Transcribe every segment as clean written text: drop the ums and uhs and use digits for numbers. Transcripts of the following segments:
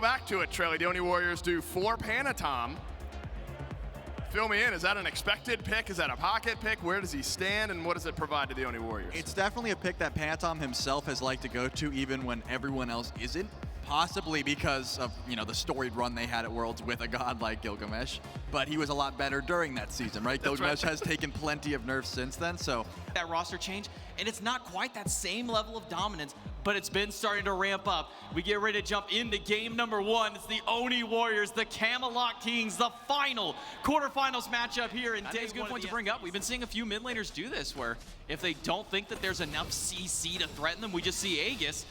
Back to it, Trelly. The ONI Warriors do 4 Panatom. Fill me in, is that an expected pick? Is that a pocket pick? Where does he stand and what does it provide to the ONI Warriors? It's definitely a pick that Panatom himself has liked to go to even when everyone else isn't. Possibly because of, you know, the storied run they had at Worlds with a god like Gilgamesh. But he was a lot better during that season, right? Gilgamesh has taken plenty of nerfs since then, so. That roster change, and it's not quite that same level of dominance, but it's been starting to ramp up. We get ready to jump into game number 1. It's the ONI Warriors, the Camelot Kings, the final quarterfinals matchup here in day 1. That's a good point to bring up. We've been seeing a few mid laners do this, where if they don't think that there's enough CC to threaten them, we just see Aegis.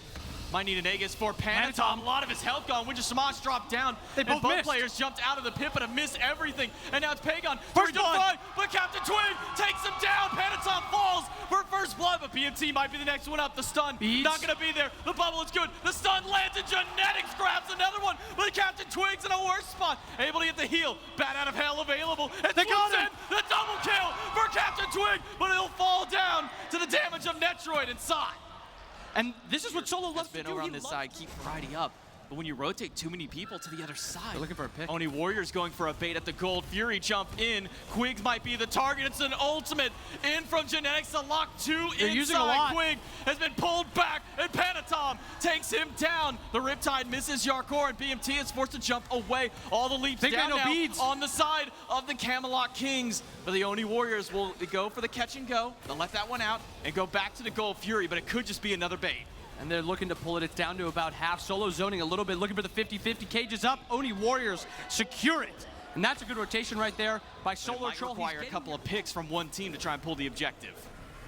Might need an Aegis for Panatom. A lot of his health gone. Winter Samash dropped down. They both players jumped out of the pit, but have missed everything. And now it's Pagon. First blood. But Captain Twig takes him down. Panatom falls for first blood, but PMT might be the next one up. The stun, not gonna be there. The bubble is good. The stun lands, and Genetics grabs another one. But Captain Twig's in a worse spot. Able to get the heal. Bat out of hell available. And they got him. The double kill for Captain Twig, but he'll fall down to the damage of Netroid and Sai. And this is what Solo loves to been do. over on this side, keep Variety up. But when you rotate too many people to the other side, they're looking for a pick. ONI Warriors going for a bait at the gold. Fury jump in. Quigs might be the target. It's an ultimate in from Genetics to lock 2 They're using a inside. lot. Quig has been pulled back, and Panatom takes him down. The Riptide misses Jarcorrr, and BMT is forced to jump away. All the leaps down now on the side of the Camelot Kings. But the ONI Warriors will go for the catch and go. They'll let that one out and go back to the gold Fury, but it could just be another bait. And they're looking to pull it. It's down to about half. Solo zoning a little bit, looking for the 50-50. Cages up. ONI Warriors secure it. And that's a good rotation right there by Solo Troll. Require a couple of picks from one team to try and pull the objective.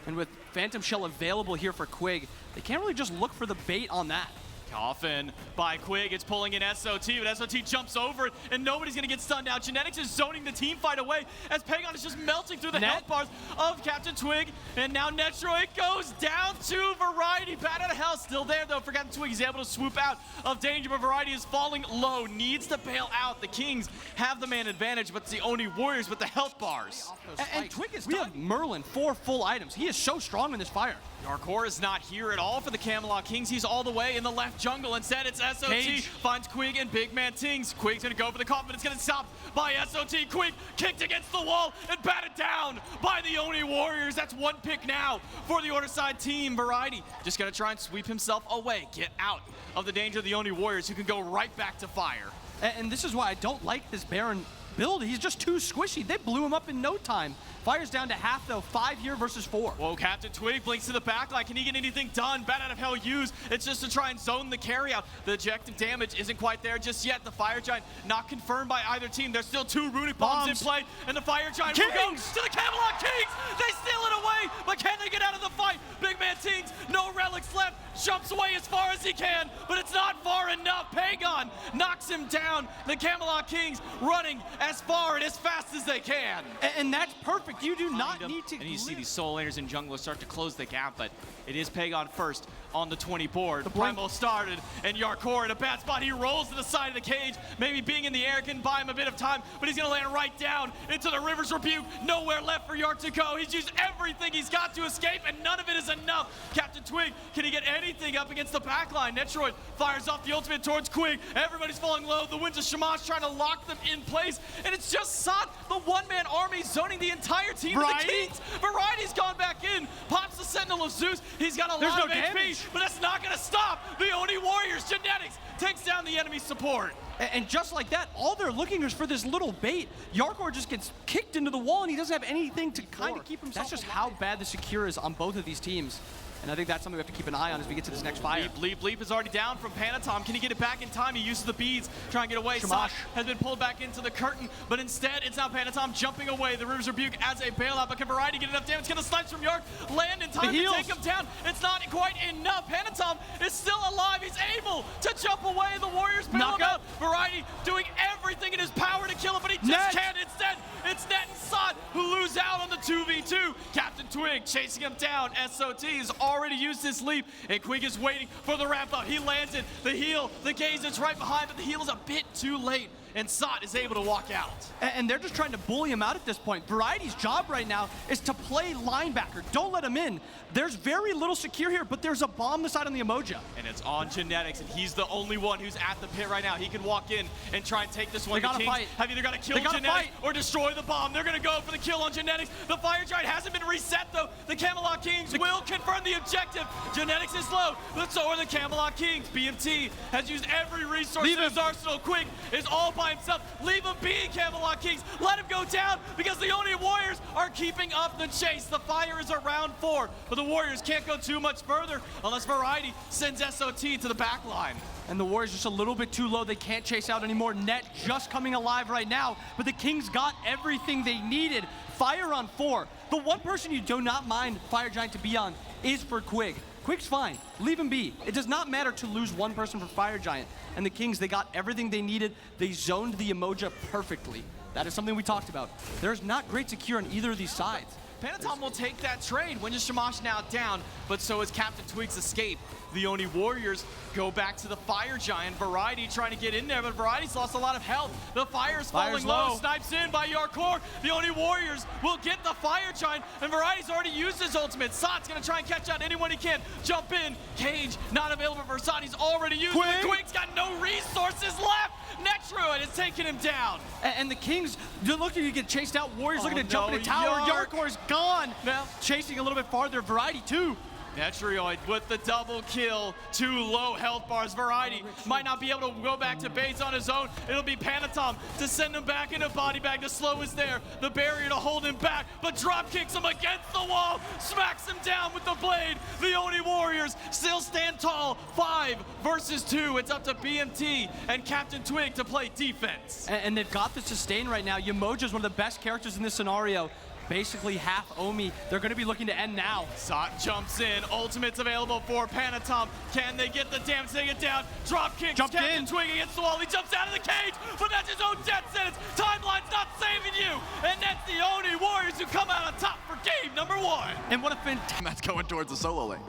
And with Phantom Shell available here for Quig, they can't really just look for the bait on that. Coffin by Quig, it's pulling in SOT, but SOT jumps over it, and nobody's gonna get stunned out. Genetics is zoning the team fight away as Pagon is just melting through the health bars of Captain Twig, and now Netroid goes down to Variety. Bat out of hell, still there though for Captain Twig. He's able to swoop out of danger, but Variety is falling low, needs to bail out. The Kings have the man advantage, but it's the ONI Warriors with the health bars. And Twig is done. We have Merlin, 4 full items. He is so strong in this fire. Jarcorrr is not here at all for the Camelot Kings. He's all the way in the left jungle. Instead, it's SOT. Cage. Finds Quig and Big Man Tings. Quig's gonna go for the coffin. It's gonna stop by SOT. Quig kicked against the wall and batted down by the ONI Warriors. That's 1 pick now for the Order side team. Variety just gonna try and sweep himself away. Get out of the danger of the ONI Warriors, who can go right back to fire. And this is why I don't like this Baron build. He's just too squishy. They blew him up in no time. Fire's down to half though, 5 here versus 4. Whoa, Captain Twig blinks to the backline. Can he get anything done? Bat out of hell used. It's just to try and zone the carry out. The objective damage isn't quite there just yet. The Fire Giant not confirmed by either team. There's still 2 Runic Bombs in play, and the Fire Giant will go to the Camelot Kings. They steal it away, but can they get out of the fight? Big Man Tings, no relics left, jumps away as far as he can, but it's not far enough. Pagon knocks him down. The Camelot Kings running as far and as fast as they can. And that's perfect. You do not need to. And you see these soul laners and junglers start to close the gap, but it is Pagon first on the 20 board. The Primal started, and Jarcorrr in a bad spot. He rolls to the side of the cage. Maybe being in the air can buy him a bit of time, but he's gonna land right down into the River's Rebuke. Nowhere left for Yark to go. He's used everything he's got to escape, and none of it is enough. Captain Twig, can he get anything up against the backline? Netroid fires off the ultimate towards Quig. Everybody's falling low. The Winds of Shamash trying to lock them in place, and it's just Sot, the one-man army, zoning the entire team. The Kings. Variety's gone back in. Pops the Sentinel of Zeus. He's got a lot of HP, but that's not going to stop the ONI Warriors. Genetics takes down the enemy support. And just like that, all they're looking is for this little bait. Jarcorrr just gets kicked into the wall, and he doesn't have anything to kind of keep himself. That's just how bad the secure is on both of these teams. And I think that's something we have to keep an eye on as we get to this next fire. Bleep is already down from Panatom. Can he get it back in time? He uses the beads, trying to get away. Shamash has been pulled back into the curtain, but instead it's now Panatom jumping away. The River's Rebuke as a bailout, but can Variety get enough damage? It's gonna slice from Yark, land in time to take him down. It's not quite enough. Panatom is still alive. He's able to jump away. The Warriors bail him out. Variety doing everything in his power to kill him, but he just can't. Instead, it's Net and Sot who lose out on the 2v2. Captain Twig chasing him down. SOT has already used this leap, and Quig is waiting for the wrap up. He lands it. The heal, the gaze is right behind, but the heal is a bit too late. and Sot is able to walk out. And they're just trying to bully him out at this point. Variety's job right now is to play linebacker. Don't let him in. There's very little secure here, but there's a bomb the side on the Emoja. And it's on Genetics, and he's the only one who's at the pit right now. He can walk in and try and take this one. They gotta Kings fight. have either got to kill They gotta Genetics fight. or destroy the bomb. They're going to go for the kill on Genetics. The Fire Giant hasn't been reset, though. The Camelot Kings will confirm the objective. Genetics is low, but so are the Camelot Kings. BMT has used every resource in his arsenal. Quick is all by himself. Leave him be, Camelot Kings. Let him go down because the ONI Warriors are keeping up the chase. The fire is around 4, but the Warriors can't go too much further unless Variety sends SOT to the back line. And the Warriors just a little bit too low. They can't chase out anymore. Net just coming alive right now, but the Kings got everything they needed. Fire on 4. The one person you do not mind Fire Giant to be on is for Quig. Quig's fine. Leave him be. It does not matter to lose one person for Fire Giant. And the Kings, they got everything they needed. They zoned the Emoja perfectly. That is something we talked about. There's not great secure on either of these sides. Panatom will take that trade. Winja Shamash now down, but so is Captain Twig's escape. The Oni Warriors go back to the Fire Giant. Variety trying to get in there, but Variety's lost a lot of health. The Fire's falling low. Snipes in by Jarcorrr. The Oni Warriors will get the Fire Giant, and Variety's already used his ultimate. Sot's gonna try and catch out anyone he can. Jump in. Cage not available for Sot. He's already used it. Quig's got no resources left. Netroid is taking him down. And the Kings, they're looking to get chased out. Warriors looking to jump in a tower. Jarcorr's gone. Now, chasing a little bit farther. Variety too. Netroid with the double kill. 2 low health bars. Variety might not be able to go back to base on his own. It'll be Panatom to send him back into body bag. The slow is there. The barrier to hold him back, but drop kicks him against the wall. Smacks him down with the blade. The Oni Warriors still stand tall. 5 versus 2. It's up to BMT and Captain Twig to play defense. And they've got the sustain right now. Yamoja's one of the best characters in this scenario. Basically half OMI. They're going to be looking to end now. Sot jumps in. Ultimate's available for Panatom. Can they get the damage? Take it down. Drop kicks. Captain Twig against the wall. He jumps out of the cage, but that's his own death sentence. Timeline's not saving you. And that's the Oni Warriors who come out on top for game number 1. And what a fantastic... That's going towards the solo lane.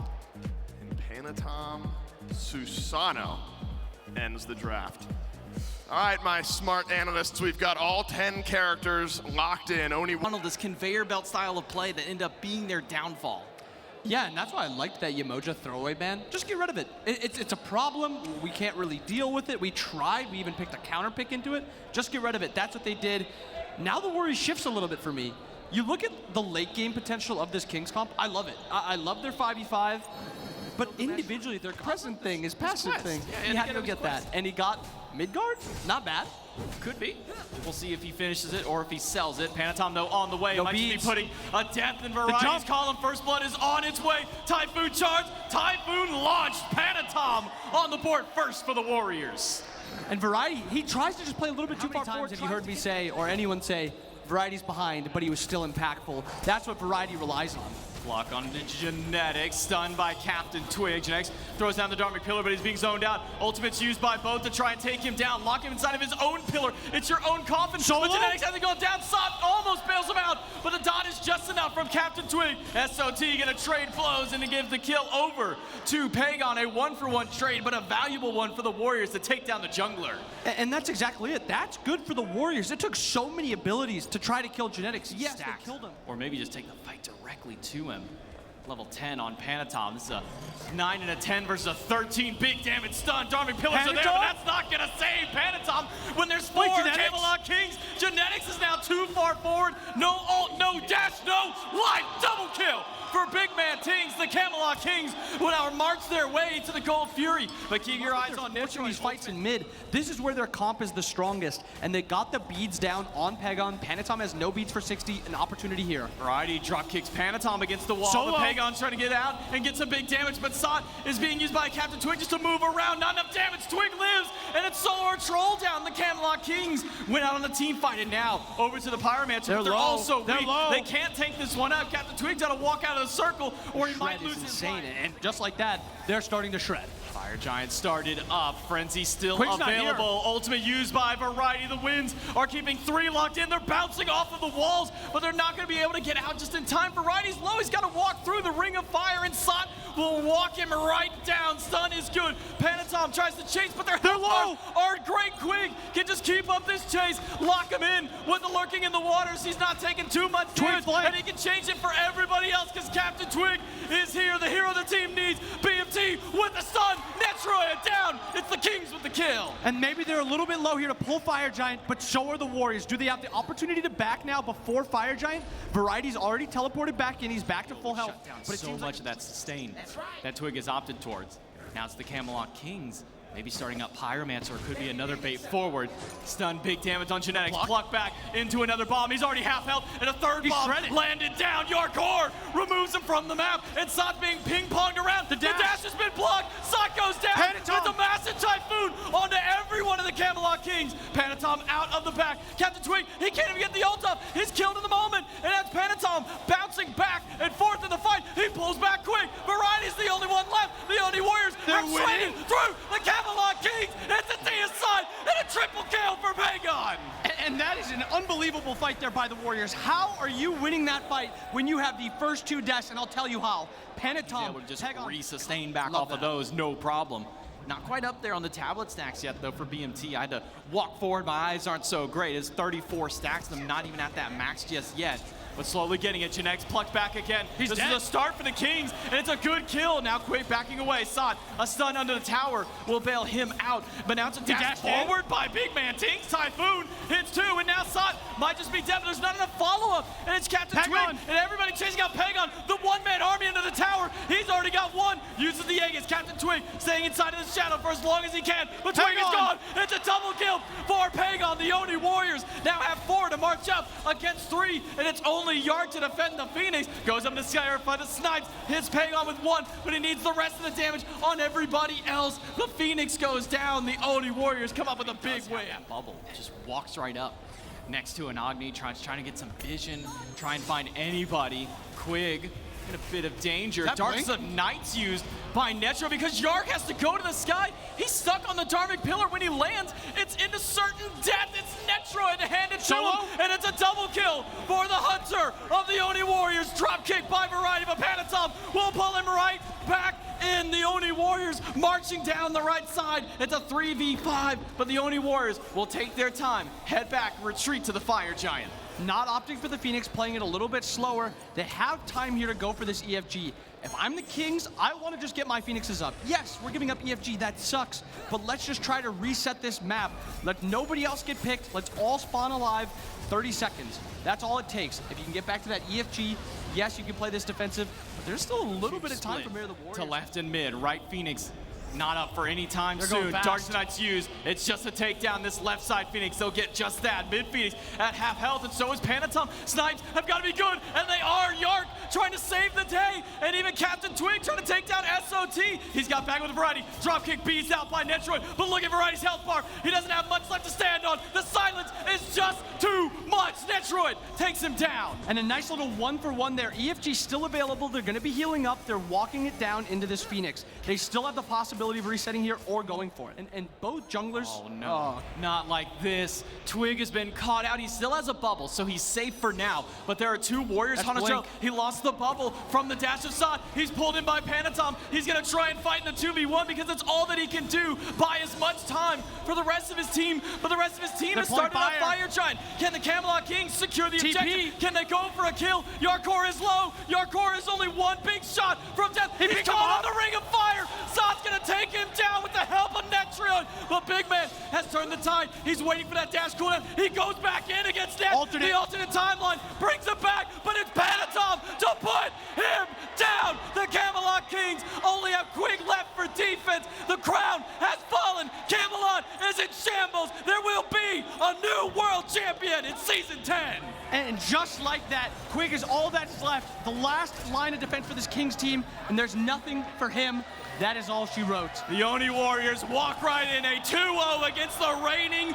And Panatom Susano ends the draft. All right, my smart analysts, we've got all 10 characters locked in. Only one. This conveyor belt style of play that ended up being their downfall. Yeah, and that's why I liked that Yamoja throwaway ban. Just get rid of it. It's a problem. We can't really deal with it. We tried. We even picked a counter pick into it. Just get rid of it. That's what they did. Now the worry shifts a little bit for me. You look at the late game potential of this Kings comp. I love it. I love their 5v5. But individually, their present thing is passive thing. Yeah, he had to go get that. And he got Midgard? Not bad. Could be. We'll see if he finishes it or if he sells it. Panatom, though, on the way. No Might just be beads. putting a death in Variety's column. First Blood is on its way. Typhoon charge. Typhoon launched. Panatom on the board first for the Warriors. And Variety, he tries to just play a little bit too far forward. How many times have you heard me say, or anyone say, Variety's behind, but he was still impactful? That's what Variety relies on. Block on Genetics, stunned by Captain Twig. Genetics throws down the Dharmic Pillar, but he's being zoned out. Ultimate's used by both to try and take him down, lock him inside of his own pillar. It's your own coffin. But Genetics hasn't gone down. Sot almost bails him out, but the dot is just enough from Captain Twig. SOT gonna trade flows and to give the kill over to Pagon. A 1-for-1 trade, but a valuable one for the Warriors to take down the jungler. And that's exactly it. That's good for the Warriors. It took so many abilities to try to kill Genetics. Yes, they killed him. Or maybe just take the fight directly to him. Level 10 on Panatom. This is a 9 and a 10 versus a 13. Big damage stun. Dharmic Pillars are there, but that's not going to save Panatom when there's 4 Camelot Kings. Genetics is now too far forward. No ult, no dash, no life. Double kill for Big Man Tings. The Camelot Kings will now march their way to the Gold Fury. But keep your eyes on Netroid. These fights in mid, this is where their comp is the strongest, and they got the beads down on Pagon. Panatom has no beads for 60, an opportunity here. Variety drop kicks Panatom against the wall. The Pagon's trying to get out and get some big damage, but Sot is being used by Captain Twig just to move around. Not enough damage. Twig lives, and it's Solar Troll down. The Camelot Kings went out on the team fight, and now over to the Pyromancer. They're also weak. They can't take this one out. Captain Twig's got to walk out of the circle, or he might lose his life. And just like that, they're starting to shred. Fire Giant started up. Frenzy still available. Ultimate used by Variety. The Winds are keeping 3 locked in. They're bouncing off of the walls, but they're not going to be able to get out just in time. Variety's low. He's got to walk through the ring of fire, and Sot will walk him right down. Stun is good. Panatom tries to chase, but they're low. Are great. Quig can just just keep up this chase. Lock him in with the lurking in the waters. He's not taking too much damage, and he can change it for everybody else because Captain Twig is here. The hero the team needs. BMT with the stun. Netroid down. It's the Kings with the kill. And maybe they're a little bit low here to pull Fire Giant, but so are the Warriors. Do they have the opportunity to back now before Fire Giant? Variety's already teleported back in. He's back to full health. Shut down But it so seems much like of that sustain that Twig has opted towards. Now it's the Camelot Kings. Maybe starting up Pyromancer could be another bait forward. Stun, big damage on Genetics. Pluck back into another bomb. He's already half health, and a third bomb landed down. Jarcorrr removes him from the map, and Sot's being ping-ponged around. The dash has been blocked. Sot goes down. It's a massive typhoon onto every one of the Camelot Kings. Panatom out of the back. Captain Twig, he can't even get the ult up. He's killed in the moment, and that's Panatom bouncing back and forth in the fight. He pulls back quick. Variety's the only one left. The ONI Warriors are swinging through the Camelot Kings. It's a deicide and a triple kill for Pagon. And that is an unbelievable fight there by the Warriors. How are you winning that fight when you have the first 2 deaths? And I'll tell you how. Panatom, would just re-sustain back off of those, no problem. Not quite up there on the tablet stacks yet, though, for BMT. I had to walk forward. My eyes aren't so great. It's 34 stacks. I'm not even at that max just yet. But slowly getting it. Genetics plucked back again. This is a start for the Kings, and it's a good kill. Now Quake backing away. Sot, a stun under the tower will bail him out. But now it's a dash forward by Big Man Tinks. Typhoon hits 2, and now Sot might just be dead, but there's not enough follow-up. And it's Captain Twig, and everybody chasing out Pagon. The one-man army into the tower. He's already got one. Uses the Aegis. Captain Twig staying inside of the shadow for as long as he can. But Twig is gone. It's a double kill for Pagon. The ONI Warriors now have 4 to march up against 3, and it's only Yard to defend the Phoenix. Goes up to Skyr for the snipes. Hits Pagon with 1, but he needs the rest of the damage on everybody else. The Phoenix goes down. The ONI Warriors come up with a big win. That bubble just walks right up next to an Agni, trying to get some vision, try and find anybody. Quig in a bit of danger. Darks of Nights used by Netroid because Yark has to go to the sky. He's stuck on the Dharmic Pillar. When he lands, it's into certain death. It's Netroid to hand it to him, and it's a double kill for the Hunter of the ONI Warriors. Drop kick by Variety, but Panatom will pull him right back in. The ONI Warriors marching down the right side. It's a 3v5, but the ONI Warriors will take their time, head back, retreat to the Fire Giant. Not opting for the Phoenix, playing it a little bit slower. They have time here to go for this EFG. If I'm the Kings, I want to just get my Phoenixes up. Yes, we're giving up EFG, that sucks, but let's just try to reset this map. Let nobody else get picked. Let's all spawn alive. 30 seconds. That's all it takes. If you can get back to that EFG, yes, you can play this defensive, but there's still a little bit of time for Mirror the Warriors. To left and mid, right Phoenix. Not up for any time soon. Dark Knight's used. It's just a takedown. This left side Phoenix, they'll get just that. Mid Phoenix at half health, and so is Panatom. Snipes have got to be good, and they are. Yark trying to save the day, and even Captain Twig trying to take down SOT. He's got back with a Variety. Dropkick beats out by Netroid, but look at Variety's health bar. He doesn't have much left to stand on. The silence is just too much. Netroid takes him down. And a nice little 1-for-1 there. EFG still available. They're going to be healing up. They're walking it down into this Phoenix. They still have the possibility of resetting here or going for it. And both junglers... Oh, no. Not like this. Twig has been caught out. He still has a bubble, so he's safe for now. But there are 2 Warriors. Hanajo, he lost the bubble from the dash of Sot. He's pulled in by Panatom. He's going to try and fight in the 2v1 because it's all that he can do. Buy as much time for the rest of his team. But the rest of his team is starting on Fire Giant. Can the Camelot Kings secure the objective? Can they go for a kill? Jarcorrr is low. Jarcorrr is only 1 big shot from death. He's caught on the Ring of Fire. Sot's going to take him down with the help of Netroid. But Big Man has turned the tide. He's waiting for that dash cooldown. He goes back in against Net. The alternate timeline brings it back, but it's Panatom to put him down. The Camelot Kings only have Quig left for defense. The crown has fallen. Camelot is in shambles. There will be a new world champion in Season 10. And just like that, Quig is all that's left. The last line of defense for this Kings team, and there's nothing for him. That is all she wrote. The ONI Warriors walk right in a 2-0 against the reigning